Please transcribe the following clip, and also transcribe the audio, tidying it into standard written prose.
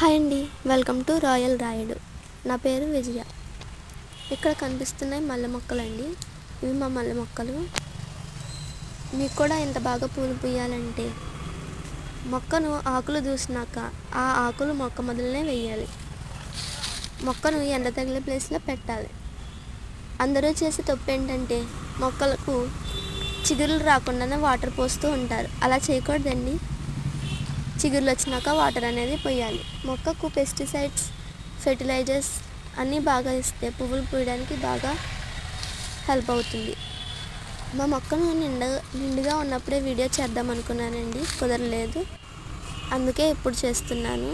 Hi అండి, welcome to royal Rayudu. నా పేరు విజయ. ఇక్కడ కనిపిస్తున్నాయి మల్లె మొక్కలండి. ఇవి మా మల్లె మొక్కలు. మీకు కూడా ఇంత బాగా పూలు పూయాలంటే మొక్కను ఆకులు దూసినాక ఆ ఆకులు మొక్క మొదలనే వేయాలి. మొక్కను ఎండ తగిలే ప్లేస్లో పెట్టాలి. అందరూ చేసే తప్పు ఏంటంటే మొక్కలకు చిగురులు రాకుండానే వాటర్ పోస్తూ ఉంటారు. అలా చేయకూడదండి. చిగురులు వచ్చినాక వాటర్ అనేది పోయాలి. మొక్కకు పెస్టిసైడ్స్, ఫెర్టిలైజర్స్ అన్నీ బాగా ఇస్తే పువ్వులు పూయడానికి బాగా హెల్ప్ అవుతుంది. మా మొక్కను నిండుగా ఉన్నప్పుడే వీడియో చేద్దాం అనుకున్నానండి, కుదరలేదు. అందుకే ఇప్పుడు చేస్తున్నాను.